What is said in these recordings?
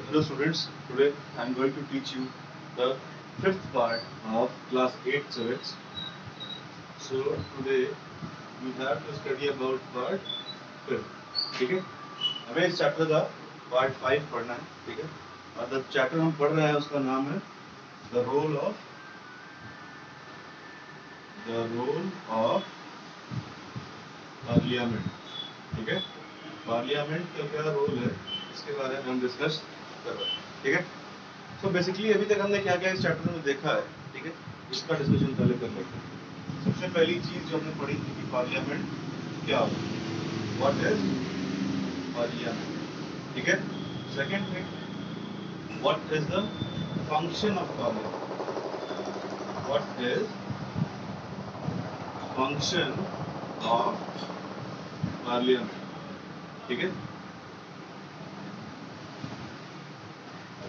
Hello students, today I am going to teach you the fifth part of class 8 civics. So today we have to study about part 5. ठीक है, हमें इस chapter का part 5 पढ़ना है. ठीक है, और द चैप्टर हम पढ़ रहे हैं उसका नाम है द रोल ऑफ पार्लियामेंट. ठीक है, पार्लियामेंट का क्या रोल है इसके बारे में हम डिस्कस कर रहे हैं. ठीक है, तो बेसिकली अभी तक हमने क्या क्या इस चैप्टर में देखा है. ठीक है, इसका डिस्कशन पहले कर लेते हैं. सबसे पहली चीज जो हमने पढ़ी थी कि पार्लियामेंट क्या होता है, व्हाट इज पार्लियामेंट. ठीक है, second thing, what is the function of parliament. What is function of parliament. ठीक है,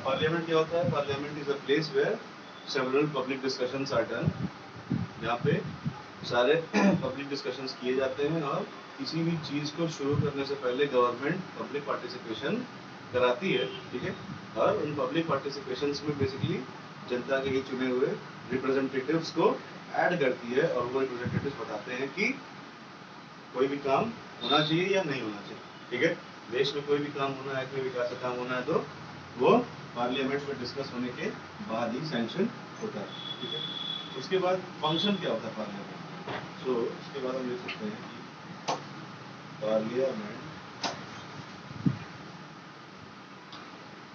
पार्लियामेंट क्या होता है. Parliament is a place where several public discussions are done. यहाँ पे सारे पब्लिक डिस्कशंस किए जाते हैं और किसी भी चीज को शुरू करने से पहले गवर्नमेंट पब्लिक पार्टिसिपेशन कराती है. ठीक है, और उन पब्लिक पार्टिसिपेशंस में बेसिकली जनता के ही चुने हुए रिप्रेजेंटेटिव्स को ऐड करती है और वो रिप्रेजेंटेटिव्स बताते हैं कि कोई भी काम होना चाहिए या नहीं होना चाहिए. ठीक है, देश में कोई भी काम होना है, कोई विकास का काम होना है तो वो पार्लियामेंट में डिस्कस होने के बाद ही सैंक्शन होता है. ठीक है, उसके बाद फंक्शन क्या होता है पार्लियामेंट. सो उसके बाद हम देख सकते हैं कि parliament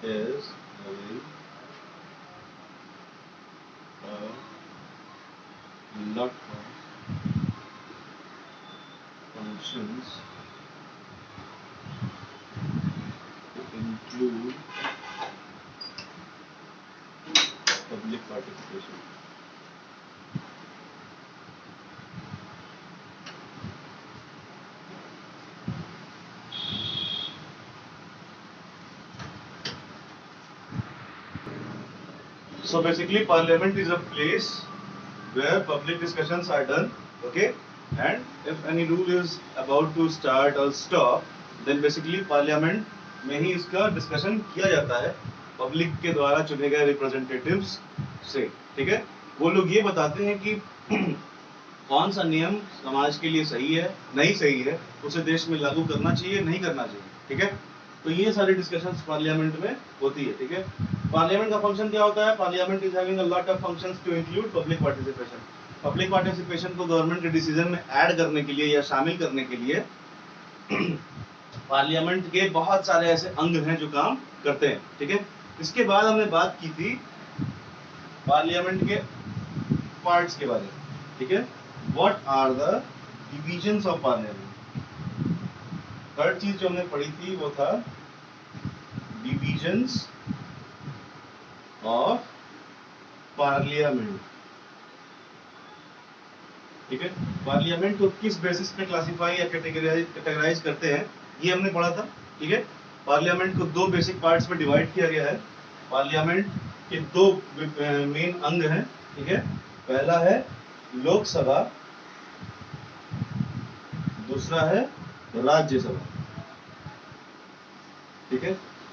is a lot of functions to include public participation. So basically parliament is a place where public discussions are done. Okay, and if any rule is about to start or stop, then basically parliament में ही इसका discussion किया जाता है public के द्वारा चुने गए representatives से. ठीक है, वो लोग ये बताते हैं कि कौन सा नियम समाज के लिए सही है, नहीं सही है, उसे देश में लागू करना चाहिए, नहीं करना चाहिए. ठीक है, तो ये सारी डिस्कशंस पार्लियामेंट में होती है. ठीक है, पार्लियामेंट का फंक्शन क्या होता है. Parliament is having a lot of functions to include public participation. Public participation को गवर्नमेंट के डिसीजन में ऐड करने के लिए या शामिल करने के लिए पार्लियामेंट के बहुत सारे ऐसे अंग हैं जो काम करते हैं. ठीक है, इसके बाद हमने बात की थी पार्लियामेंट के पार्ट्स के बारे में. ठीक है, what are the divisions of parliament. Third चीज जो हमने पढ़ी थी वो था डिविजन्स ऑफ पार्लियामेंट. ठीक है, पार्लियामेंट को किस बेसिस पे क्लासिफाई या कैटेगराइज करते हैं ये हमने पढ़ा था. ठीक है, पार्लियामेंट को दो बेसिक पार्ट्स में डिवाइड किया गया है. पार्लियामेंट के दो मेन अंग हैं. ठीक है, पहला है लोकसभा, दूसरा है राज्यसभा. ठीक है,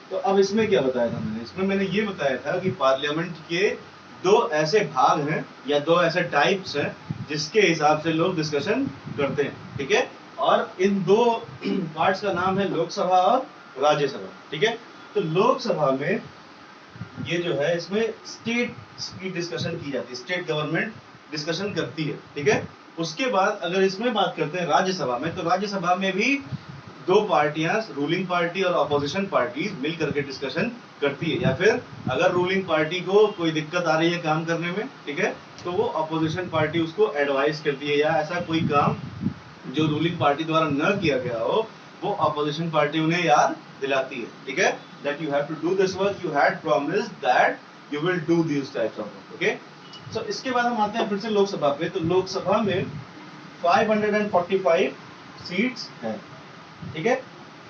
तो अब इसमें क्या बताया था मैंने. इसमें मैंने ये बताया था कि पार्लियामेंट के दो ऐसे भाग हैं या दो ऐसे टाइप्स हैं जिसके हिसाब से लोग डिस्कशन करते हैं. ठीक है, और इन दो पार्ट्स का नाम है लोकसभा और राज्यसभा. ठीक है, तो लोकसभा में ये जो है इसमें स्टेट की डिस्कशन की जाती है, स्टेट गवर्नमेंट डिस्कशन करती है. ठीक है, उसके बाद अगर इसमें बात करते हैं राज्यसभा में, तो राज्यसभा में भी दो पार्टियां, रूलिंग पार्टी और अपोजिशन पार्टी मिल करके डिस्कशन करती है. या फिर अगर रूलिंग पार्टी को कोई दिक्कत आ रही है काम करने में, ठीक है, तो वो अपोजिशन पार्टी उसको एडवाइस करती है, या ऐसा कोई काम जो रूलिंग पार्टी द्वारा न किया गया हो वो अपोजिशन पार्टी उन्हें याद दिलाती है. ठीक है, that you have to do this work, you had promised that you will do this types of work. Okay, so इसके बाद हम आते हैं फिर से लोकसभा पे. तो लोकसभा में 545 सीट्स हैं. ठीक है,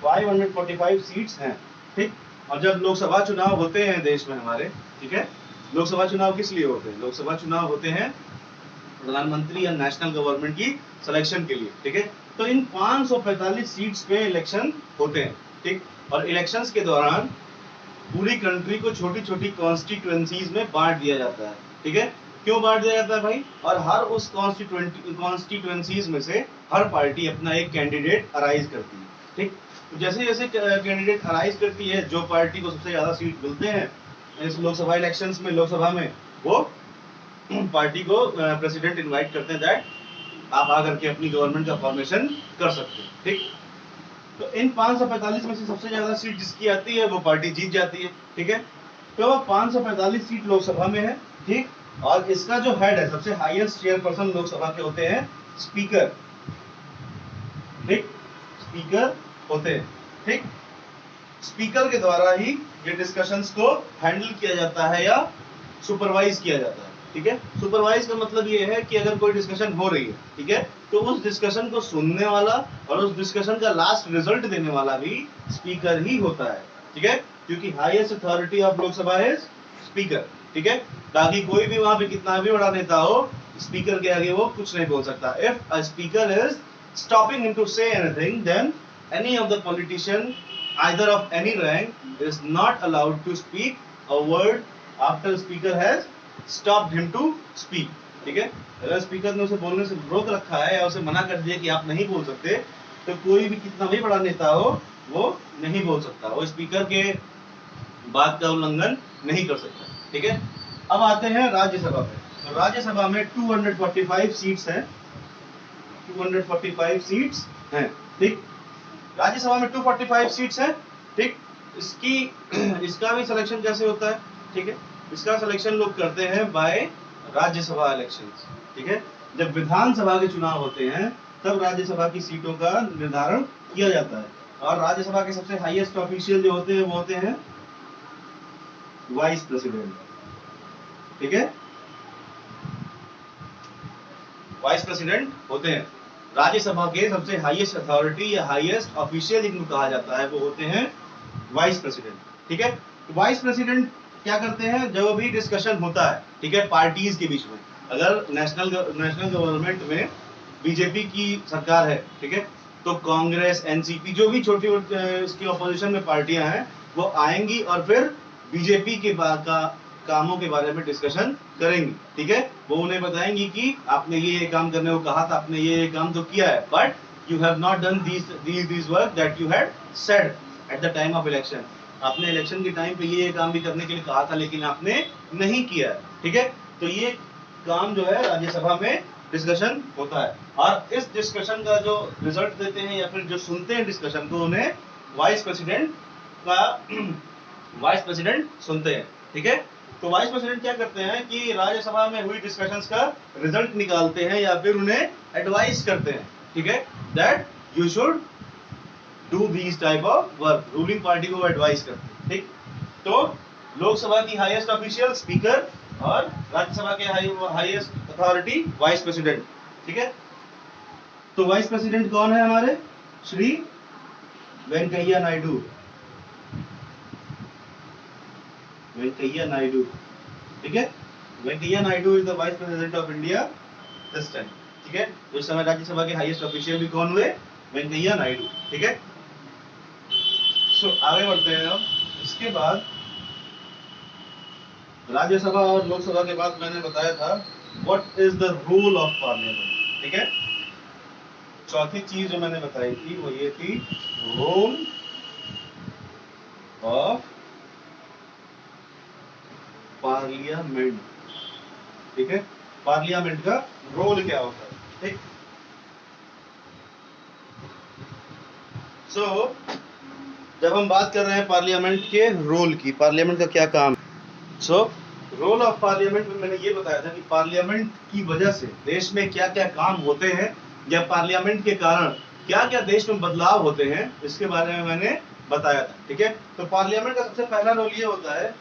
545 सीट्स हैं. ठीक, और जब लोकसभा चुनाव होते हैं देश में हमारे, ठीक है, लोकसभा चुनाव किस लिए होते हैं. लोकसभा चुनाव होते हैं प्रधानमंत्री या नेशनल गवर्नमेंट की सिलेक्शन के लिए. ठीक है, तो इन 545 सीट्स पे इलेक्शन होते हैं. ठीक, और इलेक्शंस के दौरान पूरी कंट्री को छोटी छोटी कॉन्स्टिट्यूएंसीज में बांट दिया जाता है, ठीक है। क्यों बांट दिया जाता है भाई? और हर उस कॉन्स्टिट्यूएंसीज में से हर पार्टी अपना एक कैंडिडेट अराइज करती है, ठीक। तो जैसे जैसे कैंडिडेट अराइज करती है, जो पार्टी को सबसे ज्यादा सीट मिलते हैं इस लोकसभा इलेक्शंस में, लोकसभा में, वो पार्टी को प्रेसिडेंट इनवाइट करते हैं दैट आप आकर के अपनी गवर्नमेंट का फॉर्मेशन कर सकते हैं, ठीक। तो इन 545 में से सबसे ज्यादा सीट जिसकी आती है वो पार्टी जीत जाती है, ठीक है। तो 545 सीट लोकसभा में है, ठीक। और इसका जो हेड है, सबसे हाईएस्ट चेयरपर्सन लोकसभा के होते हैं स्पीकर, ठीक। स्पीकर होते हैं, ठीक। स्पीकर के द्वारा ही ये डिस्कशंस को हैंडल किया जाता है या सुपरवाइज किया जाता है, ठीक है। सुपरवाइज का मतलब ये है कि अगर कोई डिस्कशन हो रही है, ठीक है, तो उस डिस्कशन को सुनने वाला और उस डिस्कशन का लास्ट रिजल्ट देने वाला भी स्पीकर ही होता है, ठीक है। क्योंकि highest authority of Lok Sabha is speaker, ठीक है। ताकि कोई भी वहां पे कितना भी बड़ा नेता हो, स्पीकर के आगे वो कुछ नहीं बोल सकता। If a speaker is stopping him to say anything, then any of the politician either of any rank is not allowed to speak a word after speaker has stopped him to speak, ठीक है। अगर speaker ने उसे बोलने से रोक रखा है या उसे मना कर दिया कि आप नहीं बोल सकते, तो कोई भी कितना भी बड़ा नेता हो वो नहीं बोल सकता, वो स्पीकर के बात का उल्लंघन नहीं कर सकता, ठीक है। अब आते हैं राज्यसभा पे। तो राज्यसभा में 245 सीट्स हैं, 245 सीट्स हैं, ठीक। राज्यसभा में 245 सीट्स हैं, ठीक। इसका भी सिलेक्शन कैसे होता है, ठीक है। इसका सिलेक्शन लोग करते हैं बाय राज्यसभा इलेक्शंस, ठीक है। जब विधानसभा के चुनाव होते हैं तब राज्यसभा की सीटों का निर्धारण किया जाता है। और राज्यसभा के सबसे हाईएस्ट ऑफिशियल जो होते हैं वो होते हैं वाइस प्रेसिडेंट, ठीक है। वाइस प्रेसिडेंट होते हैं राज्यसभा के सबसे हाईएस्ट अथॉरिटी या हाईएस्ट ऑफिशियल जिनको कहा जाता है वो होते हैं वाइस प्रेसिडेंट, ठीक है। वाइस प्रेसिडेंट क्या करते हैं? जो भी डिस्कशन होता है, ठीक है, पार्टीज के बीच में, अगर नेशनल गवर्नमेंट में बीजेपी की सरकार है, ठीक है, तो कांग्रेस, एनसीपी, जो भी छोटी इसकी ऑपोजिशन में पार्टियां हैं वो आएंगी और फिर बीजेपी के कामों के बारे में डिस्कशन करेंगी, ठीक है। वो उन्हें बताएंगी कि आपने ये काम करने को कहा था, आपने ये काम तो किया है, but you have not done these work that you had said at the time of election. आपने इलेक्शन के टाइम पे ये काम भी करने के लिए कहा था लेकिन आपने नहीं किया है, ठीक है। तो ये काम जो है राज्यसभा में डिस्कशन होता है और इस डिस्कशन का जो रिजल्ट देते हैं या फिर जो सुनते हैं डिस्कशन को, उन्हें वाइस प्रेसिडेंट सुनते हैं, ठीक है। तो वाइस प्रेसिडेंट क्या करते हैं कि राज्यसभा में हुई डिस्कशंस का रिजल्ट निकालते हैं या फिर उन्हें एडवाइस करते हैं, ठीक है, that you should do this type of work. Ruling party को एडवाइस करते हैं, ठीक। तो लोकसभा की हाईएस्ट ऑफिशियल स्पीकर और राज्यसभा के हाईएस्ट अथॉरिटी वाइस प्रेसिडेंट, ठीक है। तो वाइस प्रेसिडेंट कौन है हमारे? श्री वेंकैया नायडू, वेंकैया नायडू, ठीक है। Venkaiah Naidu is the vice president of India this time, ठीक है। तो इस समय राज्यसभा के हाईएस्ट ऑफिशियल भी कौन हुए? वेंकैया नायडू, ठीक है। सो आगे बढ़ते हैं हम। इसके बाद राज्यसभा और लोकसभा के बाद मैंने बताया था what is the role of parliament, ठीक है। चौथी चीज जो मैंने बताई थी वो ये थी रोल ऑफ पार्लियामेंट, ठीक है। पार्लियामेंट का रोल क्या होता है, ठीक। सो जब हम बात कर रहे हैं पार्लियामेंट के रोल की, पार्लियामेंट का क्या काम, सो रोल ऑफ पार्लियामेंट में मैंने ये बताया था कि पार्लियामेंट की वजह से देश में क्या क्या काम होते हैं या पार्लियामेंट के कारण क्या क्या देश में बदलाव होते हैं, इसके बारे में मैंने बताया था, ठीक है। तो पार्लियामेंट का सबसे पहला रोल ये होता है,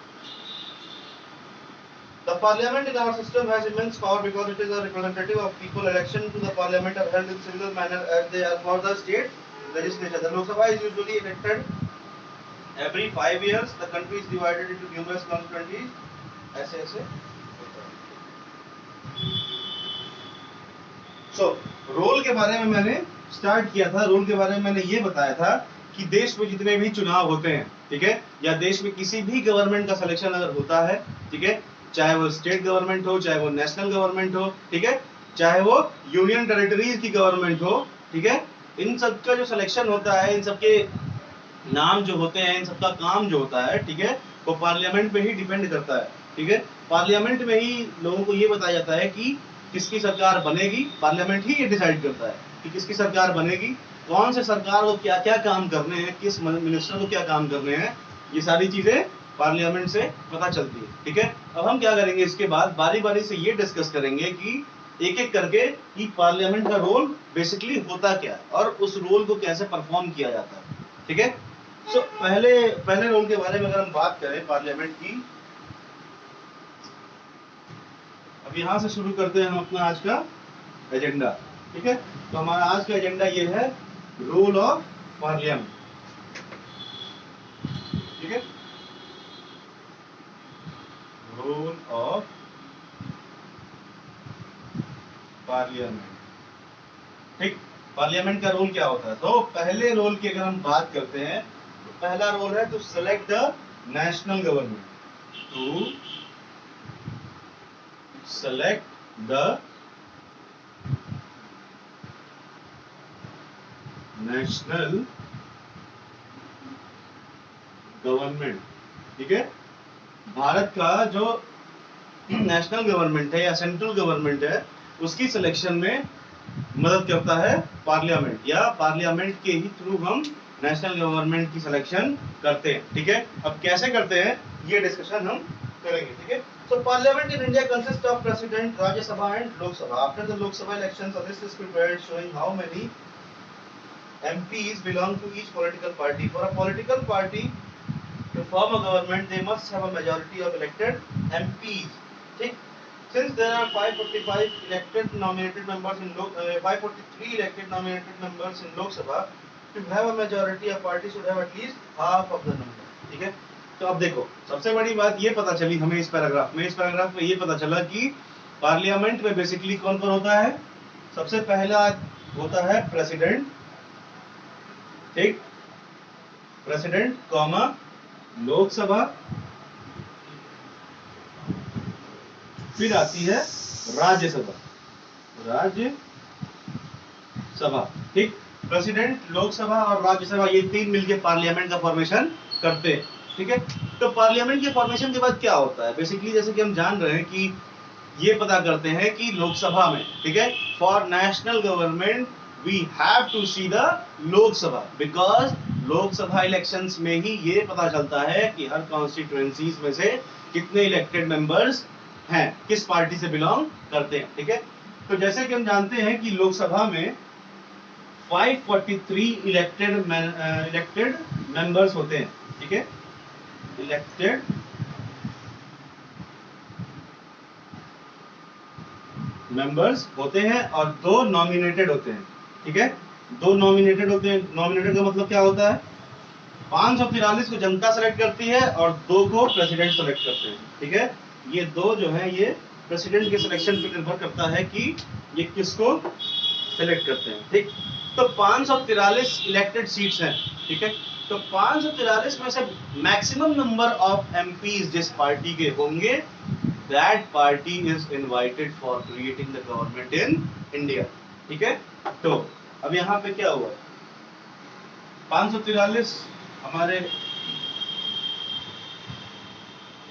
the parliament in our system has immense power because it is a representative of people. Election to the parliament are held in similar manner as they are for the state legislature. The Lok Sabha is usually elected every 5 years. The country is divided into numerous constituencies. ऐसे So role के बारे में मैंने start किया था। Role के बारे में मैंने ये बताया था कि देश में जितने भी चुनाव होते हैं, ठीक है, या देश में किसी भी गवर्नमेंट का सिलेक्शन अगर होता है, ठीक है, चाहे वो स्टेट गवर्नमेंट हो, चाहे वो नेशनल गवर्नमेंट हो, ठीक है, चाहे वो यूनियन टेरिटरीज की गवर्नमेंट हो, ठीक है, इन सब का जो सिलेक्शन होता है, इन सबके नाम जो होते हैं, इन सबका काम जो होता है, ठीक है, वो पार्लियामेंट पे ही डिपेंड करता है। ठीक है, पार्लियामेंट में ही लोगों को ये बताया जाता है कि किसकी सरकार बनेगी। पार्लियामेंट ही ये डिसाइड करता है कि किसकी सरकार बनेगी, कौन से सरकार को क्या क्या काम करने हैं, किस मिनिस्टर को क्या काम करने हैं, ये सारी चीजें पार्लियामेंट से पता चलती है। ठीक है, अब हम क्या करेंगे, इसके बाद बारी बारी से ये डिस्कस करेंगे कि एक एक करके कि पार्लियामेंट का रोल बेसिकली होता क्या है और उस रोल को कैसे परफॉर्म किया जाता है। ठीक है, तो पहले रोल के बारे में अगर हम बात करें पार्लियामेंट की, अब यहां से शुरू करते हैं हम अपना आज का एजेंडा। ठीक है, तो हमारा आज का एजेंडा ये है रोल ऑफ पार्लियामेंट। ठीक है, रोल ऑफ पार्लियामेंट। ठीक, पार्लियामेंट का रोल क्या होता है, तो पहले रोल की अगर हम बात करते हैं तो पहला रोल है to select the national government, to select the national government. ठीक है, भारत का जो नेशनल गवर्नमेंट है या सेंट्रल गवर्नमेंट है, उसकी सिलेक्शन में मदद करता है पार्लियामेंट, या पार्लियामेंट के ही थ्रू हम नेशनल गवर्नमेंट की सिलेक्शन करते हैं। ठीक है, अब कैसे करते हैं ये डिस्कशन हम करेंगे। ठीक है, so parliament in India consists of president, Rajya Sabha and Lok Sabha. After the Lok Sabha elections, a list is prepared showing how many MPs belong to each political party. For a political party to form a government, they must have a majority of elected MPs. ठीक, since there are 545 elected nominated members in 543 elected nominated members in Lok Sabha, to have a majority, a party should have at least half of the number. ठीक है, तो अब देखो सबसे बड़ी बात ये पता चली हमें इस पैराग्राफ में ये पता चला कि पार्लियामेंट में बेसिकली कौन कौन होता है। सबसे पहला होता है प्रेसिडेंट, ठीक, प्रेसिडेंट कॉमा लोकसभा, फिर आती है राज्यसभा, ठीक, प्रेसिडेंट, लोकसभा और राज्यसभा, ये तीन मिलके पार्लियामेंट का फॉर्मेशन करते हैं। ठीक है, तो पार्लियामेंट के फॉर्मेशन के बाद क्या होता है, बेसिकली जैसे कि हम जान रहे हैं कि ये पता करते हैं कि लोकसभा में, ठीक है, for national government we have to see the Lok Sabha, because Lok Sabha elections में ही ये पता चलता है कि हर कॉन्स्टिट्यूएंसीज में से कितने इलेक्टेड मेंबर्स हैं, किस पार्टी से बिलोंग करते हैं। ठीक है, तो जैसे कि हम जानते हैं कि लोकसभा में 543 इलेक्टेड मेंबर्स होते हैं। ठीक है, इलेक्टेड मेंबर्स होते हैं और 2 नॉमिनेटेड होते हैं। ठीक है, 2 नॉमिनेटेड होते हैं। नॉमिनेटेड का मतलब क्या होता है, 543 को जनता सेलेक्ट करती है और 2 को प्रेसिडेंट सेलेक्ट करते हैं। ठीक है, ये 2 जो है ये प्रेसिडेंट के सिलेक्शन पर निर्भर करता है कि ये किसको सेलेक्ट करते हैं। ठीक, तो 543 इलेक्टेड सीट्स हैं। ठीक है, तो 543 में से मैक्सिमम नंबर ऑफ एमपीज जिस पार्टी के होंगे, that party is invited for creating the government in India. ठीक है, तो अब यहां पे क्या हुआ, 543 हमारे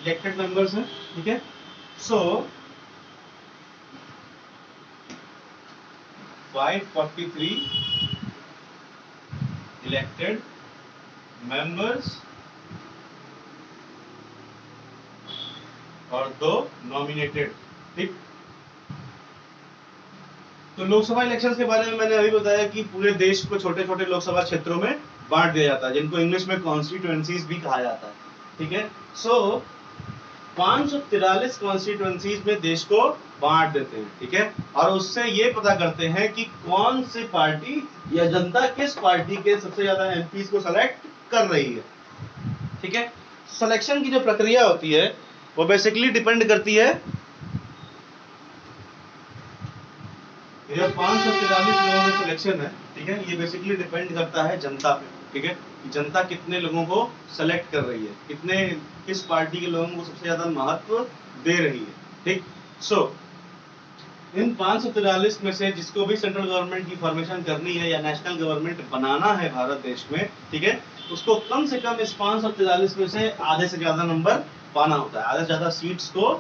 इलेक्टेड मेंबर्स हैं। ठीक है, सो 543 इलेक्टेड मेंबर्स और 2 नॉमिनेटेड। ठीक, तो लोकसभा इलेक्शंस के बारे में मैंने अभी बताया कि पूरे देश को छोटे छोटे लोकसभा क्षेत्रों में बांट दिया जाता है, जिनको इंग्लिश में कॉन्स्टिट्यूएंसीज भी कहा जाता है। ठीक है, सो 543 कॉन्स्टिट्यूएंसीज में देश को बांट देते हैं। ठीक है, और उससे ये पता करते हैं कि कौन सी पार्टी या जनता किस पार्टी के सबसे ज्यादा एमपीज को सेलेक्ट कर रही है। ठीक है, सिलेक्शन की जो प्रक्रिया होती है वो बेसिकली डिपेंड करती है, ये 543 लोगों का सिलेक्शन है। ठीक है, ये बेसिकली डिपेंड करता है जनता पे। ठीक है, कि जनता कितने लोगों को सेलेक्ट कर रही है, किस पार्टी के लोगों को सबसे ज्यादा महत्व दे रही है। ठीक, सो इन 543 में से जिसको भी सेंट्रल गवर्नमेंट की फॉर्मेशन करनी है या नेशनल गवर्नमेंट बनाना है भारत देश में, ठीक है, उसको कम से कम इस 543 में से आधे से ज्यादा नंबर पाना होता है, आधे से ज्यादा सीट्स को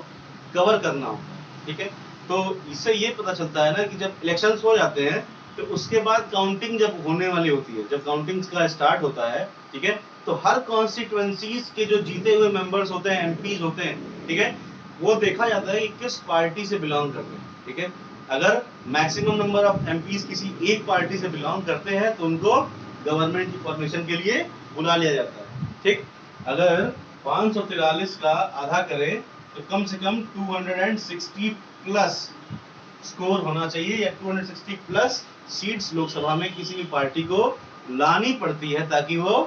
कवर करना होता है। ठीक है, तो इससे ये पता चलता है ना कि जब इलेक्शंस हो जाते हैं तो उसके बाद काउंटिंग जब होने वाली होती है, जब काउंटिंग का स्टार्ट होता है, ठीक है, तो हर कॉन्स्टिट्यूएंसीज के जो जीते हुए मेंबर्स होते हैं, एमपीज होते हैं, ठीक है, वो देखा जाता है कि किस पार्टी से बिलोंग करते हैं। ठीक है, अगर मैक्सिमम नंबर ऑफ एमपीज किसी एक पार्टी से बिलोंग करते हैं तो उनको गवर्नमेंट की फॉर्मेशन के लिए बुला लिया जाता है। ठीक, अगर 543 का आधा करें तो कम से कम 260 प्लस स्कोर होना चाहिए, या 260 प्लस सीट्स लोकसभा में किसी भी पार्टी को लानी पड़ती है ताकि वो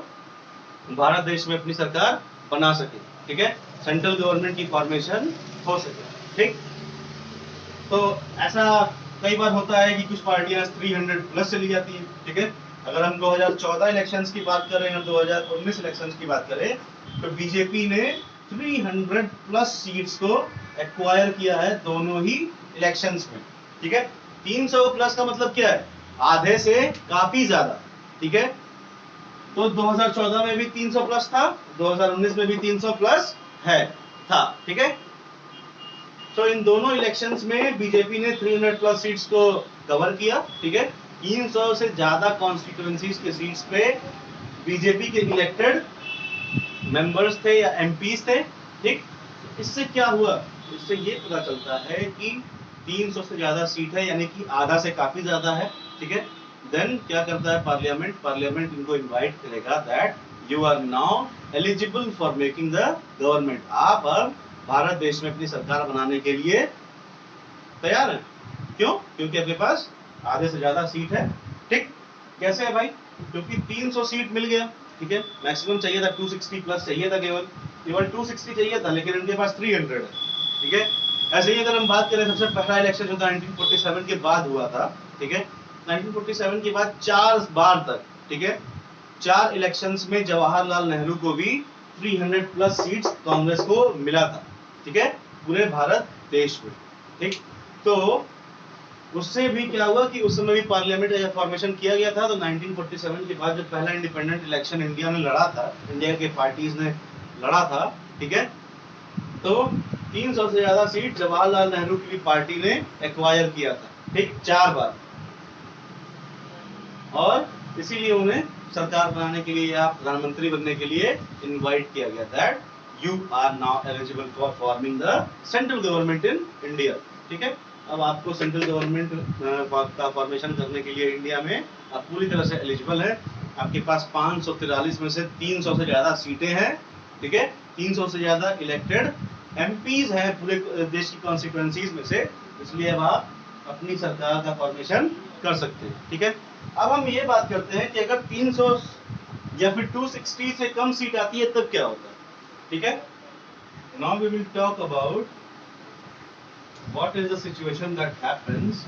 भारत देश में अपनी सरकार बना सके। ठीक है, सेंट्रल गवर्नमेंट की फॉर्मेशन हो सके। ठीक, तो ऐसा कई बार होता है कि कुछ पार्टियां 300 प्लस चली जाती है। ठीक है, अगर हम 2014 इलेक्शंस की बात करें और 2019 इलेक्शंस की बात करें तो बीजेपी ने 300 प्लस सीट्स को एक्वायर किया है दोनों ही इलेक्शंस में। ठीक है, 300 प्लस का मतलब क्या है, आधे से काफी ज्यादा। ठीक है, तो 2014 में भी 300 प्लस था, 2019 में भी 300 प्लस है था। ठीक है, तो इन दोनों इलेक्शंस में बीजेपी ने 300 प्लस सीट्स को कवर किया। ठीक है, 300 से ज्यादा कॉन्स्टिट्यूएंसीज के सीट्स पे बीजेपी के इलेक्टेड मेंबर्स थे या एमपीज थे। ठीक, इससे क्या हुआ, इससे ये पता चलता है कि 300 से ज्यादा सीट है, यानी कि आधा से काफी ज्यादा है। ठीक है, देन क्या करता है पार्लियामेंट इनको इनवाइट करेगा that you are now eligible for making the government, आप अब भारत देश में अपनी सरकार बनाने के लिए तैयार है। क्यों, क्योंकि आपके पास आधे से ज्यादा सीट है। ठीक, कैसे है भाई, क्योंकि 300 सीट मिल गया। ठीक है, मैक्सिमम चाहिए था 260 प्लस चाहिए था, केवल 260 चाहिए था, लेकिन इनके पास 300 है। ठीक है, ऐसे ही अगर हम बात करें, सबसे पहला इलेक्शन जो था 1947 के बाद हुआ था। ठीक है, 1947 के बाद 4 बार तक, ठीक है, 4 इलेक्शंस में जवाहरलाल नेहरू को भी 300 प्लस सीट्स कांग्रेस को मिला था। ठीक है, पूरे भारत देश में। ठीक, तो उससे भी क्या हुआ कि उस समय भी पार्लियामेंट का फॉर्मेशन किया गया था। तो 1947 के बाद जो पहला इंडिपेंडेंट इलेक्शन इंडिया ने लड़ा था, इंडिया के पार्टीज ने लड़ा था, ठीक है, तो 300 से ज्यादा सीट जवाहरलाल नेहरू की पार्टी ने एक्वायर किया था। ठीक, 4 बार, और इसीलिए उन्हें सरकार बनाने के लिए या प्रधानमंत्री बनने के लिए इनवाइट किया गया that you are now eligible for forming the central government in India. ठीक है, अब आपको सेंट्रल गवर्नमेंट का फॉर्मेशन करने के लिए इंडिया में आप पूरी तरह से एलिजिबल है। आपके पास 543 में से 300 से ज्यादा सीटें हैं। ठीक है, 300 से ज्यादा इलेक्टेड एमपीज हैं पूरे देश की कॉन्स्टिट्यूएंसीज में से, इसलिए अब आप अपनी सरकार का फॉर्मेशन कर सकते हैं। ठीक है, अब हम ये बात करते हैं कि अगर 300 या फिर 260 से कम सीट आती है तब क्या होता है। ठीक है, now we will talk about what is the situation that happens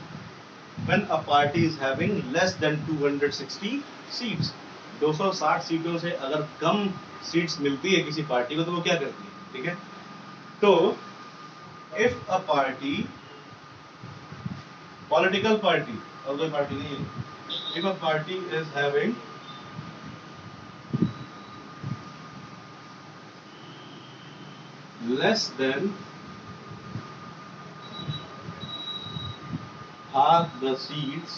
when a party is having less than 260 seats। 260 सीटों से अगर कम सीट्स मिलती है किसी पार्टी को तो वो क्या करती है। ठीक है, तो if a party, political party और कोई पार्टी नहीं है, if a party is having less than half the seats,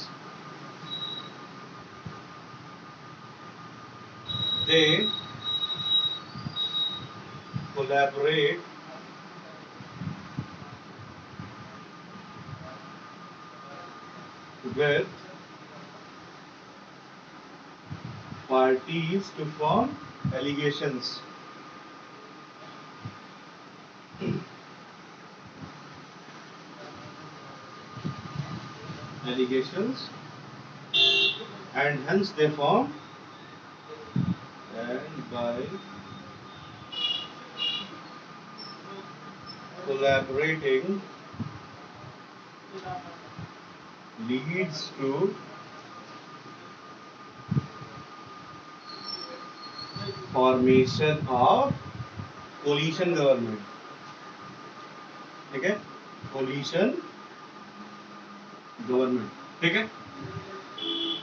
they collaborate with parties to form allegations। allegations and hence they form, and by collaborating leads to formation of coalition government, ठीक है, coalition government, ठीक है।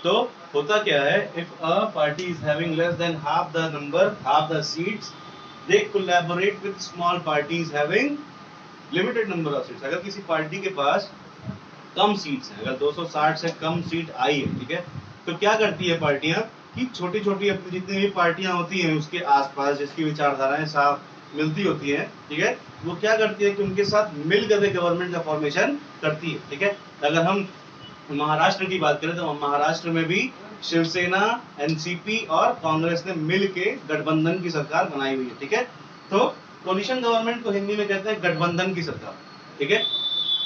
तो होता क्या है, if a party is having less than half the seats, they collaborate with small parties having limited number of seats. अगर किसी पार्टी के पास कम सीट्स हैं, अगर 260 से कम सीट आई है, ठीक है, तो क्या करती है पार्टियां कि छोटी छोटी अपनी जितनी भी पार्टियां होती हैं उसके आसपास जिसकी विचारधाराएं साफ मिलती होती हैं, ठीक है, वो क्या करती है कि उनके साथ मिलकर गवर्नमेंट का फॉर्मेशन करती है, ठीक है। अगर हम महाराष्ट्र की बात करें तो महाराष्ट्र में भी शिवसेना, एनसीपी और कांग्रेस ने मिल के गठबंधन की सरकार बनाई हुई है, ठीक है। तो कोलिशन गवर्नमेंट को हिंदी में कहते हैं गठबंधन की सरकार, ठीक है।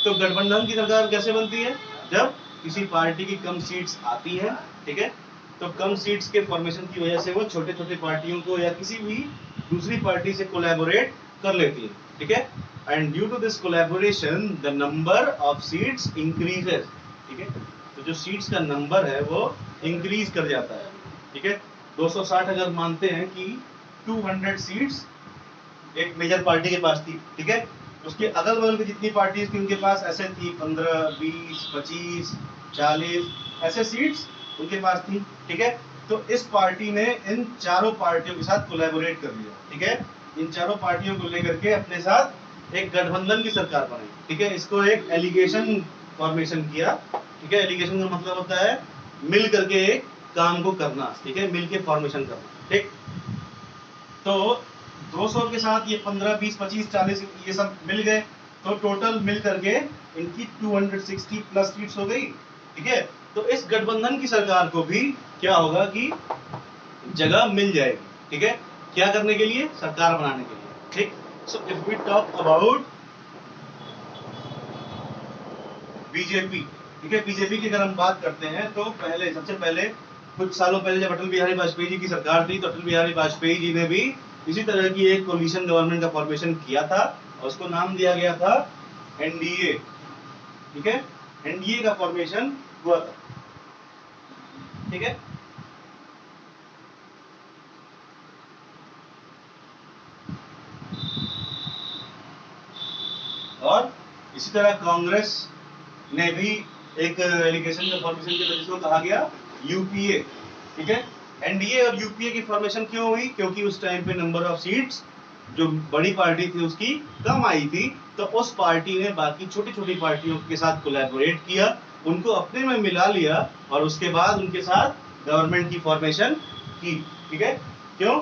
तो गठबंधन की सरकार कैसे बनती है, जब किसी पार्टी की कम सीट्स आती है, ठीक है, तो कम सीट्स के फॉर्मेशन की वजह से वो छोटे छोटे पार्टियों को या किसी भी दूसरी पार्टी से कोलैबोरेट कर लेती है, ठीक है। And due to this collaboration the number of seats increases, ठीक है। तो जो सीट्स का नंबर है वो इंक्रीज कर जाता है, ठीक है। 260 अगर मानते हैं कि 200 सीट्स एक मेजर पार्टी के पास थी, ठीक है, उसके अगल बगल की जितनी पार्टीज थी उनके पास ऐसे थी 15, 20, 25, 40 ऐसे सीट्स उनके पास थी, ठीक है। तो इस पार्टी ने इन चारों पार्टियों के साथ कोलैबोरेट कर लिया, ठीक है, इन चारों पार्टियों को लेकर के अपने साथ एक गठबंधन की सरकार बनाई, ठीक है। इसको एक एलिगेशन फॉर्मेशन किया, ठीक है। एलिगेशन का मतलब होता है मिल करके एक काम को करना, ठीक है, मिल के फॉर्मेशन करना, ठीक। तो 200 के साथ ये 15, 20, 25, 40 ये सब मिल गए, तो टोटल मिल करके इनकी 260 प्लस सीट्स हो गई, ठीक है। तो इस गठबंधन की सरकार को भी क्या होगा कि जगह मिल जाएगी, ठीक है, क्या करने के लिए, सरकार बनाने के लिए, ठीक। So if we talk about BJP, ठीक है, बीजेपी की अगर हम बात करते हैं तो पहले सबसे पहले कुछ सालों पहले जब अटल बिहारी वाजपेयी जी की सरकार थी तो अटल बिहारी वाजपेयी जी ने भी इसी तरह की एक कोलिशन गवर्नमेंट का फॉर्मेशन किया था और उसको नाम दिया गया था एनडीए, ठीक है। एनडीए का फॉर्मेशन हुआ था, ठीक है। और इसी तरह कांग्रेस ने भी एक एलिगेशन का फॉर्मेशन किया जिसको कहा गया यूपीए, ठीक है। एनडीए और यूपीए की फॉर्मेशन क्यों हुई, क्योंकि उस टाइम पे नंबर ऑफ सीट्स जो बड़ी पार्टी थी उसकी कम आई थी, तो उस पार्टी ने बाकी छोटी छोटी पार्टियों के साथ कोलैबोरेट किया, उनको अपने में मिला लिया और उसके बाद उनके साथ गवर्नमेंट की फॉर्मेशन की, ठीक है। क्यों,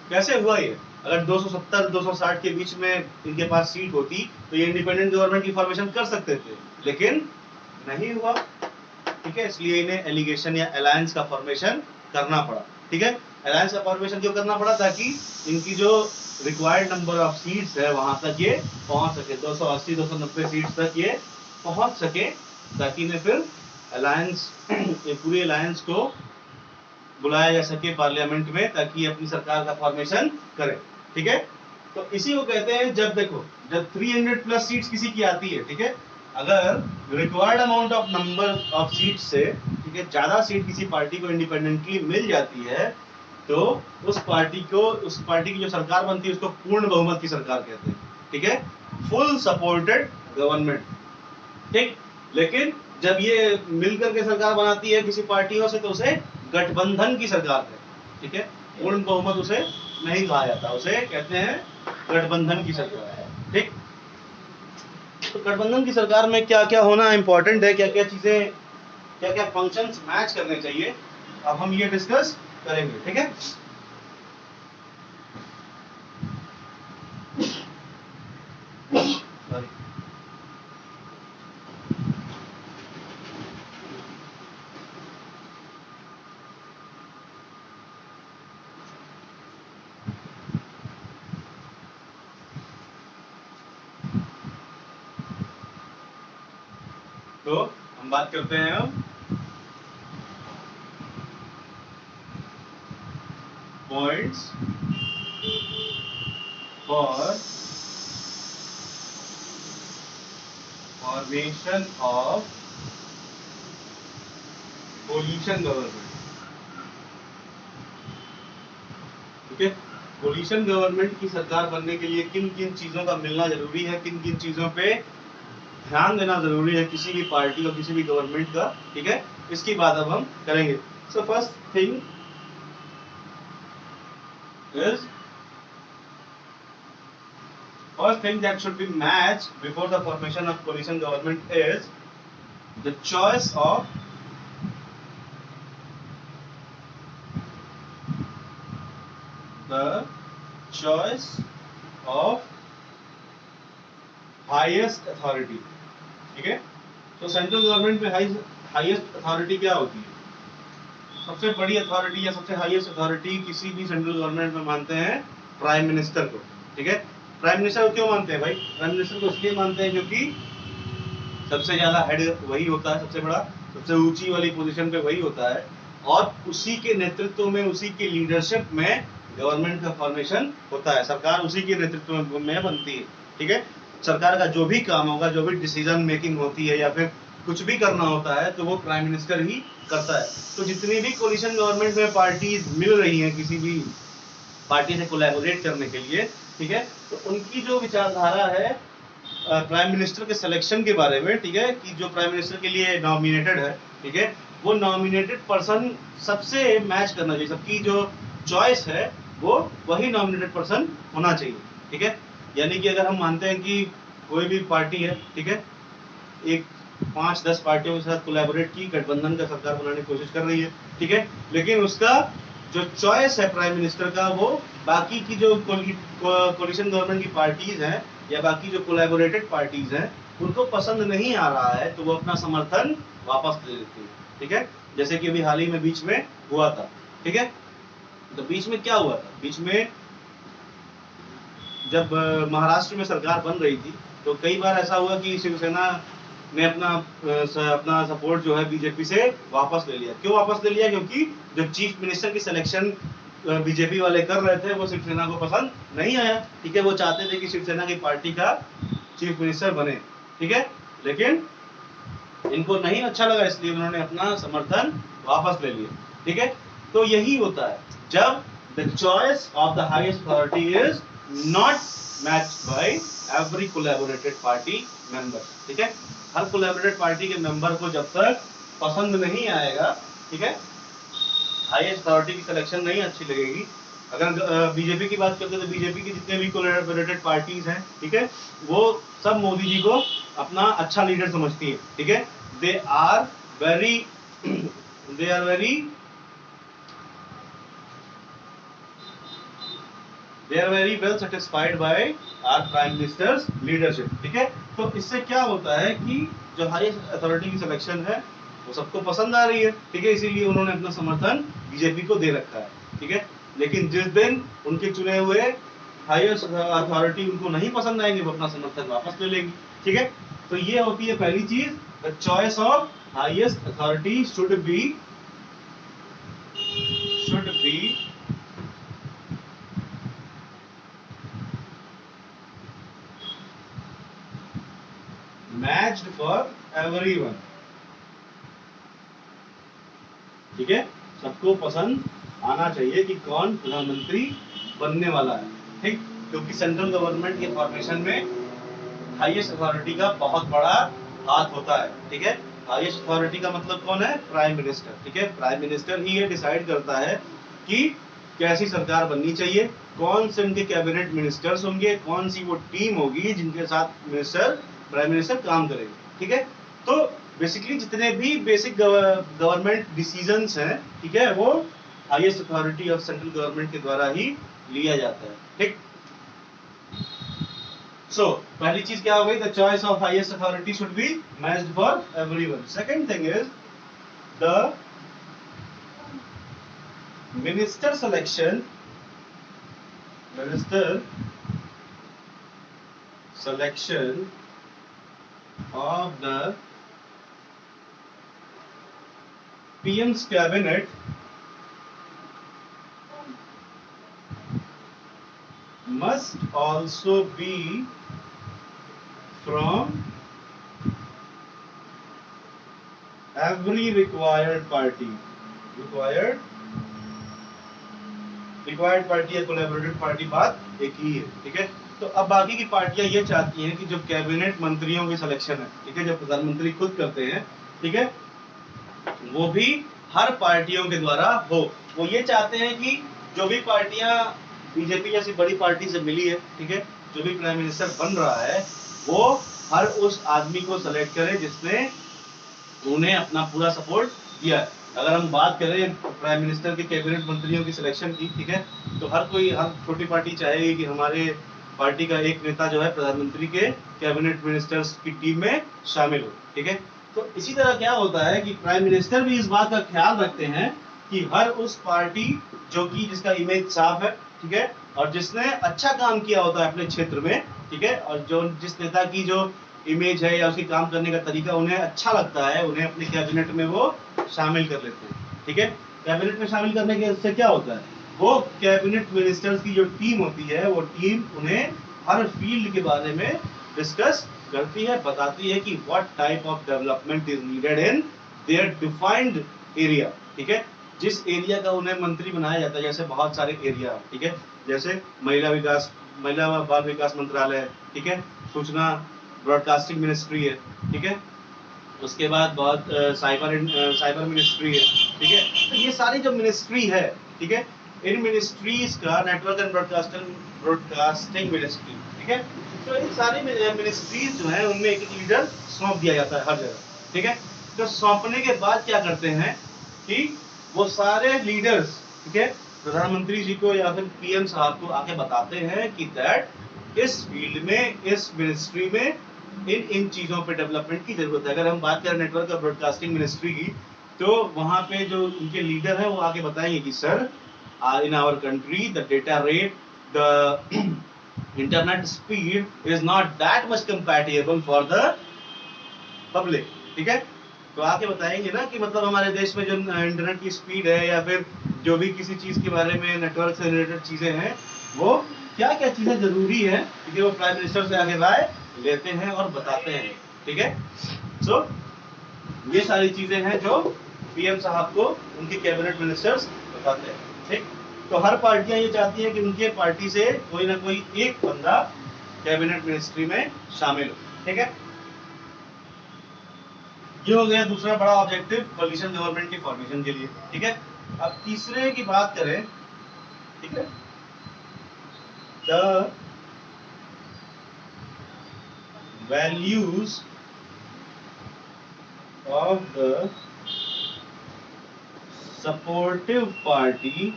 कैसे हुआ ये, अगर 270 260 के बीच में इनके पास सीट होती तो ये इंडिपेंडेंट गवर्नमेंट की फॉर्मेशन कर सकते थे, लेकिन नहीं हुआ, ठीक है। इसलिए इन्हें एलिगेशन या अलायंस का फॉर्मेशन करना पड़ा, ठीक है। अलायंस का फॉर्मेशन क्यों करना पड़ा, ताकि इनकी जो रिक्वायर्ड नंबर ऑफ सीट्स है वहां तक ये पहुंच सके, 280 290 सीट्स तक ये पहुंच सके, ताकि इन्हें फिर अलायंस पूरे अलायंस को बुलाया जा सके पार्लियामेंट में, ताकि अपनी सरकार का फॉर्मेशन करे, ठीक है। तो इसी को कहते हैं, जब देखो जब 300 प्लस सीट्स किसी की आती है, ठीक है, अगर required amount of number of seats से, ठीक है, ज्यादा सीट किसी पार्टी को इंडिपेंडेंटली मिल जाती है तो उस पार्टी की जो सरकार बनती है उसको पूर्ण बहुमत की सरकार कहते हैं, ठीक है, फुल सपोर्टेड गवर्नमेंट, ठीक। लेकिन जब ये मिलकर के सरकार बनाती है किसी पार्टियों से तो उसे गठबंधन की सरकार कहते हैं, ठीक है। पूर्ण बहुमत उसे नहीं कहा जाता, उसे कहते हैं गठबंधन की सरकार, ठीक। तो गठबंधन की सरकार में क्या क्या होना इंपॉर्टेंट है, क्या क्या चीजें, क्या क्या फंक्शंस मैच करने चाहिए, अब हम ये डिस्कस करेंगे, ठीक है। तो हम बात करते हैं अब points for formation of coalition government, ठीक है। कोलिशन गवर्नमेंट की सरकार बनने के लिए किन किन चीजों का मिलना जरूरी है, किन किन चीजों पे ध्यान देना जरूरी है किसी भी पार्टी और किसी भी गवर्नमेंट का, ठीक है, इसकी बात अब हम करेंगे। So first thing is first thing that should be matched before the formation of coalition government is the choice of highest authority. ठीक है, तो सेंट्रल गवर्नमेंट में हाईएस्ट अथॉरिटी क्या होती है? सबसे बड़ी अथॉरिटी या सबसे हाईएस्ट अथॉरिटी किसी भी सेंट्रल गवर्नमेंट में मानते हैं प्राइम मिनिस्टर को। ठीक है, प्राइम मिनिस्टर को क्यों मानते हैं भाई? प्राइम मिनिस्टर को इसलिए मानते हैं क्योंकि सबसे ज्यादा हेड वही होता है, सबसे बड़ा, सबसे ऊंची वाली पोजीशन पे वही होता है, और उसी के नेतृत्व में, उसी के लीडरशिप में गवर्नमेंट का फॉर्मेशन होता है, सरकार उसी के नेतृत्व में बनती है। ठीक है, सरकार का जो भी काम होगा, जो भी डिसीजन मेकिंग होती है या फिर कुछ भी करना होता है, तो वो प्राइम मिनिस्टर ही करता है। तो जितनी भी कोलिशन गवर्नमेंट में पार्टीज मिल रही हैं किसी भी पार्टी से कोलैबोरेट करने के लिए, ठीक है, तो उनकी जो विचारधारा है प्राइम मिनिस्टर के सिलेक्शन के बारे में, ठीक है, कि जो प्राइम मिनिस्टर के लिए नॉमिनेटेड है, ठीक है, वो नॉमिनेटेड पर्सन सबसे मैच करना चाहिए, सबकी जो चॉइस है वो वही नॉमिनेटेड पर्सन होना चाहिए। ठीक है, यानी कि अगर हम मानते हैं कि कोई भी पार्टी है, ठीक है, एक 5-10 पार्टियों के साथ कोलैबोरेट की, गठबंधन का सरकार बनाने की कोशिश कर रही है, ठीक है, लेकिन उसका जो चॉइस है प्राइम मिनिस्टर का वो बाकी की जो कोलिशन गवर्नमेंट की पार्टीज हैं या बाकी जो कोलैबोरेटेड पार्टीज हैं उनको पसंद नहीं आ रहा है, तो वो अपना समर्थन वापस ले लेती है। ठीक है, जैसे कि अभी हाल ही में बीच में हुआ था। ठीक है, तो बीच में क्या हुआ था? बीच में जब महाराष्ट्र में सरकार बन रही थी तो कई बार ऐसा हुआ कि शिवसेना ने अपना सपोर्ट जो है बीजेपी से वापस ले लिया। क्यों वापस ले लिया? क्योंकि जो चीफ मिनिस्टर की सिलेक्शन बीजेपी वाले कर रहे थे वो शिवसेना को पसंद नहीं आया। ठीक है, वो चाहते थे कि शिवसेना की पार्टी का चीफ मिनिस्टर बने। ठीक है, लेकिन इनको नहीं अच्छा लगा, इसलिए उन्होंने अपना समर्थन वापस ले लिया। ठीक है, तो यही होता है जब the choice of the highest authority is not matched by every collaborated party member. ठीक है, हर कोलैबोरेटेड पार्टी के मेंबर को जब तक पसंद नहीं आएगा, ठीक है, हाईएस्ट अथॉरिटी की सिलेक्शन नहीं अच्छी लगेगी। अगर बीजेपी की बात करते हैं तो बीजेपी की जितने भी कोलैबोरेटेड पार्टीज हैं, ठीक है, वो सब मोदी जी को अपना अच्छा लीडर समझती है। ठीक है, they are very well satisfied by our prime minister's leadership. ठीक है, तो इससे क्या होता है कि जो हाईएस्ट अथॉरिटी की सिलेक्शन है वो सबको पसंद आ रही है। ठीक है, इसीलिए उन्होंने अपना समर्थन बीजेपी को दे रखा है। ठीक है, लेकिन जिस दिन उनके चुने हुए हाईएस्ट अथॉरिटी उनको नहीं पसंद आएंगे वो अपना समर्थन वापस ले लेंगी। ठीक है, तो ये होती है पहली चीज, the choice of highest authority should be matched for everyone. ठीक है, सबको पसंद आना चाहिए कि कौन प्रधानमंत्री बनने वाला है। ठीक, क्योंकि सेंट्रल गवर्नमेंट के फॉर्मेशन में हाईएस्ट अथॉरिटी का बहुत बड़ा हाथ होता है। ठीक है, हाईएस्ट अथॉरिटी का मतलब कौन है? Prime minister. ठीक है, प्राइम मिनिस्टर ही ये डिसाइड करता है कि कैसी सरकार बननी चाहिए, कौन से उनके कैबिनेट मिनिस्टर्स होंगे, कौन सी वो टीम होगी जिनके साथ प्राइम मिनिस्टर काम करेंगे। ठीक है, तो बेसिकली जितने भी बेसिक गवर्नमेंट डिसीजंस हैं, ठीक है, वो highest authority of central government के द्वारा ही लिया जाता है। ठीक, सो पहली चीज क्या हो गई? The choice of highest authority should be matched for everyone. Second thing is the minister selection of the PM's cabinet must also be from every required party. Required party या कोलैबोरेटिव पार्टी बात एक ही है, ठीक है। तो अब बाकी की पार्टियां ये चाहती हैं कि जो कैबिनेट मंत्रियों की सिलेक्शन है, ठीक है, जो प्रधानमंत्री खुद करते हैं, ठीक है, वो भी हर पार्टियों के द्वारा हो। वो ये चाहते हैं कि जो भी पार्टियां बीजेपी जैसी बड़ी पार्टी से मिली है, ठीक है, जो भी प्राइम मिनिस्टर बन रहा है वो हर उस आदमी को सेलेक्ट करे जिसने उन्हें अपना पूरा सपोर्ट दिया है। अगर हम बात करें प्राइम मिनिस्टर के कैबिनेट मंत्रियों की सिलेक्शन की, ठीक है, तो हर छोटी पार्टी चाहेगी कि हमारे पार्टी का एक नेता जो है प्रधानमंत्री के कैबिनेट मिनिस्टर्स की टीम में शामिल हो, ठीक है। तो इसी तरह क्या होता है कि प्राइम मिनिस्टर भी इस बात का ख्याल रखते हैं कि हर उस पार्टी जो कि जिसका इमेज साफ है, ठीक है, और जिसने अच्छा काम किया होता है अपने क्षेत्र में, ठीक है, और जो जिस नेता की जो इमेज है या उसकी काम करने का तरीका उन्हें अच्छा लगता है, उन्हें अपने कैबिनेट में वो शामिल कर लेते हैं, ठीक है। कैबिनेट में शामिल करने के उससे क्या होता है, वो कैबिनेट मिनिस्टर्स की जो टीम होती है वो टीम उन्हें हर फील्ड के बारे में डिस्कस करती है, बताती है कि what type of development is needed in their defined area, ठीक है। जिस एरिया का उन्हें मंत्री बनाया जाता है, जैसे बहुत सारे एरिया, ठीक है, जैसे महिला व बाल विकास मंत्रालय है, ठीक है, सूचना ब्रॉडकास्टिंग मिनिस्ट्री है, ठीक है, उसके बाद बहुत साइबर मिनिस्ट्री है, ठीक है। तो ये सारी जो मिनिस्ट्री है, ठीक है, इन मिनिस्ट्रीज का नेटवर्क एंड ब्रॉडकास्टिंग मिनिस्ट्री, ठीक है। तो इन सारी मिनिस्ट्रीज जो है उनमें एक लीडर सौंप दिया जाता है हर जगह, ठीक है। तो सौंपने के बाद क्या करते हैं कि वो सारे लीडर्स, ठीक है, प्रधानमंत्री जी को या फिर पीएम साहब को आके बताते हैं कि दैट इस फील्ड में, इस मिनिस्ट्री में इन इन चीजों पे डेवलपमेंट की जरूरत है। अगर हम बात करें नेटवर्क और ब्रॉडकास्टिंग मिनिस्ट्री की, तो वहां पे जो उनके लीडर है वो आके बताएंगे कि sir in our country the data rate, the internet speed is not that much compatible for the public, ठीक है। तो आके बताएंगे ना कि मतलब हमारे देश में जो इंटरनेट की स्पीड है या फिर जो भी किसी चीज के बारे में नेटवर्क से रिलेटेड चीजें हैं, वो क्या क्या चीजें जरूरी है, क्योंकि वो प्राइम मिनिस्टर से आगे राय लेते हैं और बताते हैं, ठीक है। सो ये सारी चीजें हैं जो पीएम साहब को उनके कैबिनेट मिनिस्टर्स बताते हैं, ठीक। तो हर पार्टियां ये चाहती है कि उनके पार्टी से कोई ना कोई एक बंदा कैबिनेट मिनिस्ट्री में शामिल हो, ठीक है। ये हो गया दूसरा बड़ा ऑब्जेक्टिव कोलिशन गवर्नमेंट की फॉर्मेशन के लिए, ठीक है। अब तीसरे की बात करें, ठीक है, the values of the supportive party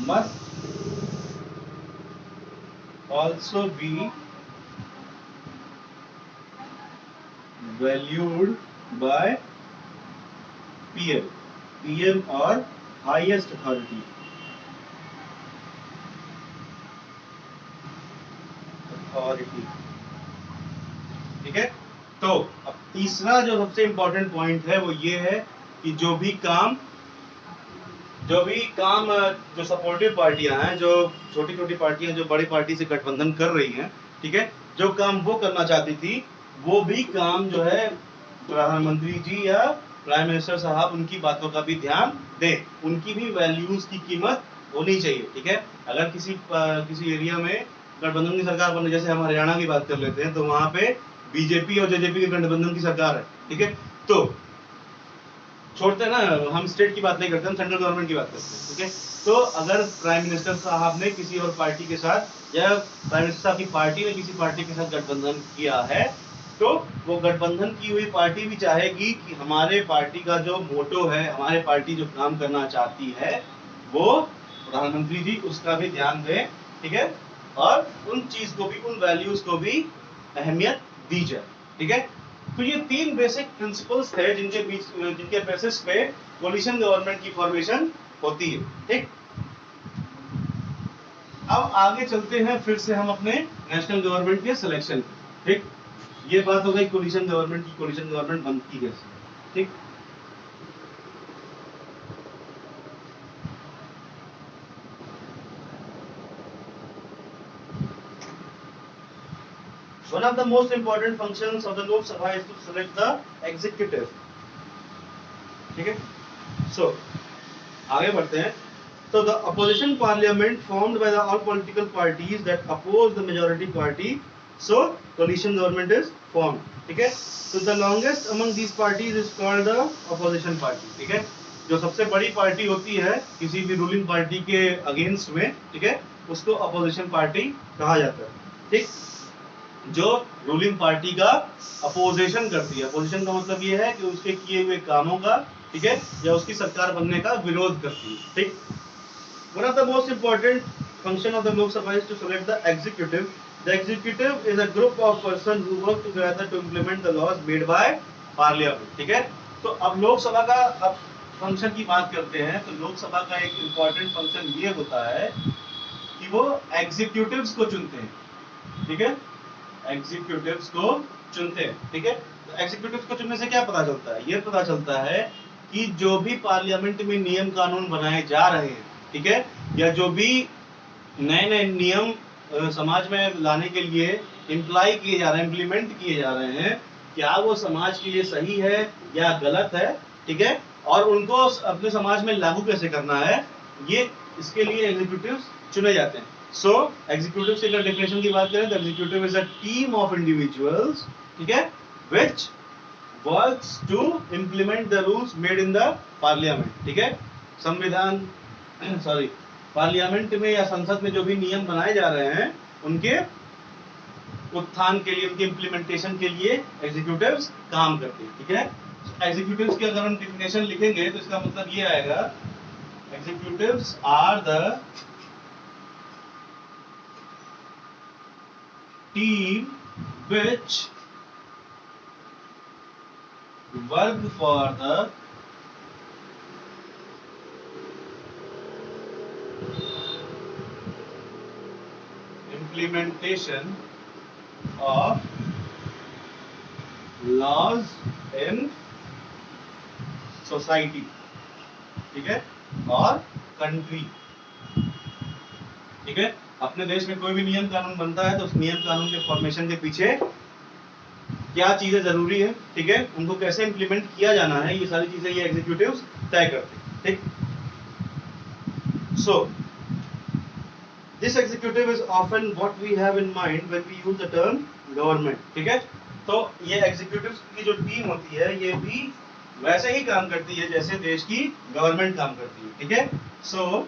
must also be valued by PM or highest authority, ठीक है। तो अब तीसरा जो सबसे इंपॉर्टेंट पॉइंट है वो ये है कि जो जो सपोर्टिव पार्टियां हैं, जो छोटी छोटी पार्टियां जो बड़ी पार्टी से गठबंधन कर रही हैं, ठीक है, जो काम वो करना चाहती थी वो भी काम जो है प्रधानमंत्री जी या प्राइम मिनिस्टर साहब उनकी बातों का भी ध्यान दें, उनकी भी वैल्यूज की कीमत होनी चाहिए, ठीक है। अगर किसी एरिया में गठबंधन की सरकार बने, जैसे हम हरियाणा की बात कर लेते हैं, तो वहां पे बीजेपी और जेजेपी के गठबंधन की सरकार है, ठीक है। तो छोड़ते हैं ना, हम स्टेट की बात नहीं करते, हम सेंट्रल गवर्नमेंट की बात करते हैं, ठीक है। तो अगर प्राइम मिनिस्टर साहब ने किसी और पार्टी के साथ या प्राइम मिनिस्टर साहब की पार्टी ने किसी पार्टी के साथ गठबंधन किया है, तो वो गठबंधन की हुई पार्टी भी चाहेगी कि हमारे पार्टी का जो मोटो है, हमारे पार्टी जो काम करना चाहती है, वो प्रधानमंत्री जी उसका भी ध्यान दें, ठीक है, और उन चीज को भी, उन वैल्यूज को भी अहमियत दी जाए, ठीक है। तो ये तीन बेसिक प्रिंसिपल्स थे जिनके बेसिस पे कोलिशन गवर्नमेंट की फॉर्मेशन होती है, ठीक। अब आगे चलते हैं फिर से हम अपने नेशनल गवर्नमेंट के सिलेक्शन पे, ठीक। ये बात हो गई कोलिशन गवर्नमेंट की, कोलिशन गवर्नमेंट बनती कैसे, ठीक। One of the most important functions of the Lok Sabha is to select the executive, ठीक है। सो आगे बढ़ते हैं। तो the opposition parliament formed by the all political parties that oppose the majority party, so coalition government is formed, ठीक है। तो the longest among these parties is called the opposition party, ठीक है। जो सबसे बड़ी पार्टी होती है किसी भी रूलिंग पार्टी के अगेंस्ट में, ठीक है, उसको अपोजिशन पार्टी कहा जाता है, ठीक। जो रूलिंग पार्टी का अपोजिशन करती है, अपोजिशन का मतलब ये है कि उसके किए हुए कामों का, ठीक है, या उसकी सरकार बनने का विरोध करती है, ठीक। One of the most important function of the Lok Sabha is to select the executive. The executive is a group of persons who work together to implement the laws made by parliament, ठीक है। तो अब लोकसभा का अब function की बात करते हैं, तो लोकसभा का एक इंपॉर्टेंट फंक्शन ये होता है कि वो एग्जीक्यूटिव्स को चुनते हैं, ठीक है, एग्जीक्यूटिव्स को चुनते हैं, ठीक है। तो एग्जीक्यूटिव्स को चुनने से क्या पता चलता है? ये पता चलता है कि जो भी पार्लियामेंट में नियम कानून बनाए जा रहे हैं, ठीक है, या जो भी नए नए नियम समाज में लाने के लिए इम्प्लाई किए जा रहे हैं, इम्प्लीमेंट किए जा रहे हैं, क्या वो समाज के लिए सही है या गलत है, ठीक है, और उनको अपने समाज में लागू कैसे करना है, ये इसके लिए एग्जीक्यूटिव्स चुने जाते हैं। सो एग्जीक्यूटिव से अगर डेफिनेशन की बात करें तो executive is a team of individuals, ठीक है, which works to implement the rules made in the parliament, ठीक है। संविधान सॉरी पार्लियामेंट में या संसद में जो भी नियम बनाए जा रहे हैं उनके उत्थान के लिए, उनके इम्प्लीमेंटेशन के लिए एग्जीक्यूटिव्स काम करते हैं, ठीक है। एग्जीक्यूटिव्स की अगर हम डेफिनेशन लिखेंगे तो इसका मतलब ये आएगा, executives are the team which work for the implementation of laws in society, ठीक है, और कंट्री, ठीक है। अपने देश में कोई भी नियम कानून बनता है तो उस नियम कानून के फॉर्मेशन के पीछे क्या चीजें जरूरी है, ठीक है, उनको कैसे इंप्लीमेंट किया जाना है, ये सारी चीजें ये एग्जीक्यूटिव्स तय करते हैं, ठीक। सो This executive is often what we have in mind when we use the term government, ठीक है। तो ये एग्जीक्यूटिव की जो टीम होती है ये भी वैसे ही काम करती है जैसे देश की गवर्नमेंट काम करती है, ठीक है। सो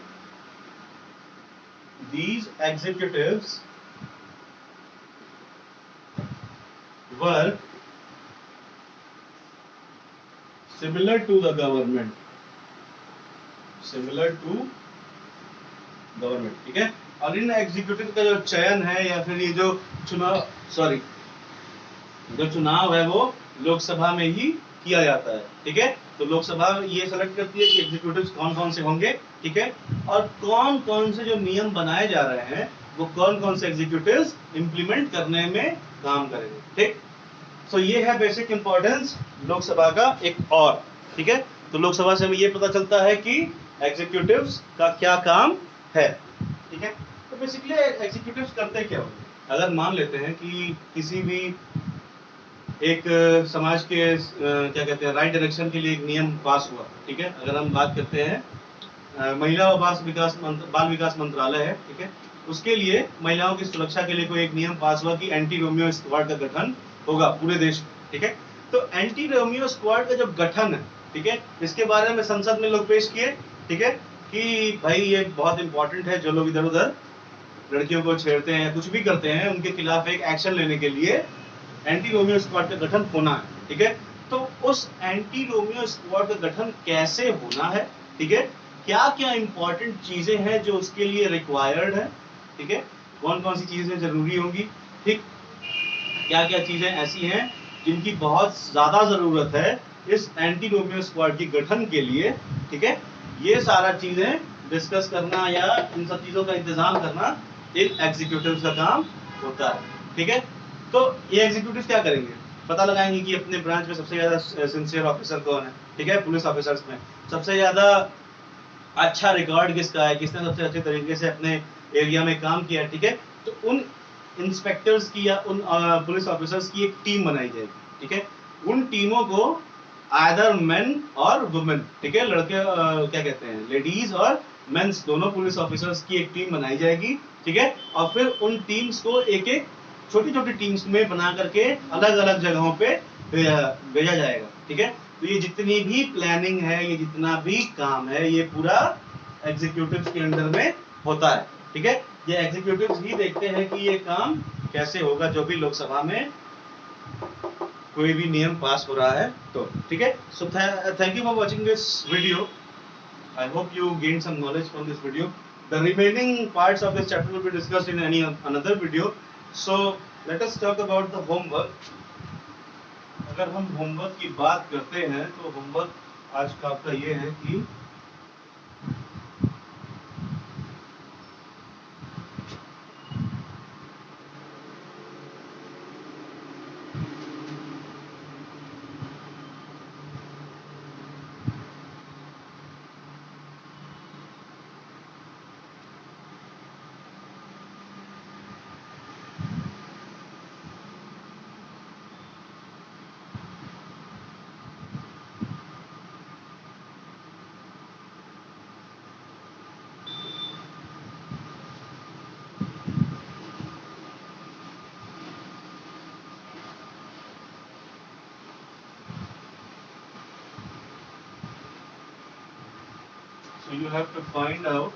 these executives work similar to the government, similar to government, ठीक है। और इन एग्जीक्यूटिव का जो चयन है या फिर ये जो चुनाव है वो लोकसभा में ही किया जाता है, ठीक है। तो लोकसभा ये सेलेक्ट करती है कि एग्जीक्यूटिव्स कौन कौन से होंगे, ठीक है, और कौन कौन से जो नियम बनाए जा रहे हैं वो कौन कौन से एग्जीक्यूटिव्स इंप्लीमेंट करने में काम करेंगे, ठीक। सो ये है बेसिक इंपॉर्टेंस लोकसभा का एक और, ठीक है। तो लोकसभा से हमें ये पता चलता है कि एग्जीक्यूटिव्स का क्या काम है, ठीक है। तो बेसिकली एग्जीक्यूटिव्स करते क्या होंगे? अगर मान लेते हैं कि किसी भी एक समाज के क्या कहते हैं राइट डायरेक्शन के लिए एक नियम पास हुआ, ठीक है। अगर हम बात करते हैं महिला और बाल विकास मंत्रालय है, ठीक है, उसके लिए महिलाओं की सुरक्षा के लिए कोई एक नियम पास हुआ कि एंटी रोमियो स्क्वाड का गठन होगा पूरे देश में, ठीक है। तो एंटी रोमियो स्क्वाड का जब गठन है, ठीक है, इसके बारे में संसद में लोग पेश किए, ठीक है, कि भाई ये बहुत इंपॉर्टेंट है, जो लोग इधर उधर लड़कियों को छेड़ते हैं कुछ भी करते हैं उनके खिलाफ एक एक्शन लेने के लिए एंटी रोमियो स्क्वाड का गठन होना है, ठीक है। तो उस एंटी रोमियो स्क्वाड का गठन कैसे होना है, ठीक है, क्या क्या इंपॉर्टेंट चीजें हैं जो उसके लिए रिक्वायर्ड है, ठीक है, कौन कौन सी चीजें जरूरी होंगी, ठीक, क्या क्या चीजें ऐसी हैं जिनकी बहुत ज्यादा जरूरत है इस एंटी रोमियो स्क्वाड के गठन के लिए, ठीक है, ये सारा चीजें डिस्कस करना या इन सब चीजों का इंतजाम करना इन एग्जीक्यूटिव्स का काम होता है, ठीक है। तो ये एग्जीक्यूटिव्स क्या करेंगे? पता लगाएंगे कि अपने ब्रांच में सबसे ज्यादा सिंसियर ऑफिसर कौन है, ठीक है, पुलिस ऑफिसर्स में सबसे ज्यादा अच्छा रिकॉर्ड किसका है, किसने सबसे अच्छे तरीके से अपने एरिया में काम किया, ठीक है। तो उन इंस्पेक्टर्स की या उन पुलिस ऑफिसर्स की एक टीम बनाई जाएगी, ठीक है। उन टीमों को आइदर मेन और वुमेन, ठीक है, लड़के क्या कहते हैं, लेडीज और मेंस दोनों पुलिस ऑफिसर्स की एक टीम बनाई जाएगी, ठीक है, और फिर उन टीम्स को एक एक छोटी छोटी टीम्स में बना करके अलग अलग जगहों पे भेजा जाएगा, ठीक है। तो ये जितनी भी प्लानिंग है, ये जितना भी काम है, ये पूरा एग्जीक्यूटिव्स के अंडर में होता है, ठीक है। ये एग्जीक्यूटिव्स ही देखते हैं कि ये काम कैसे होगा, जो भी लोकसभा में कोई भी नियम पास हो रहा है तो, ठीक है। So thank you for watching this video. I hope you gained some knowledge from this video. The remaining parts of this chapter will be discussed in another video. So let us talk about the homework. अगर हम homework की बात करते हैं तो homework आज का आपका ये है कि so you have to find out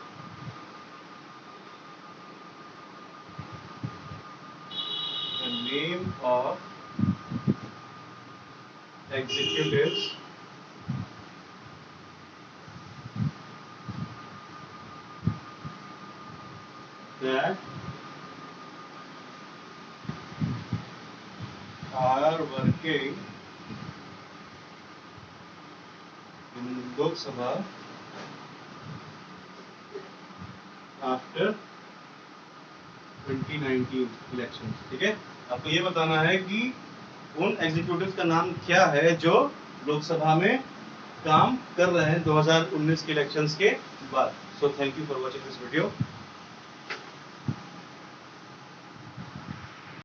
the name of executives that are working in Lok Sabha after 2019 election, ठीक है। आपको ये बताना है कि उन एग्जीक्यूटिव का नाम क्या है जो लोकसभा में काम कर रहे हैं 2019 के इलेक्शंस के बाद। So thank you for watching this video.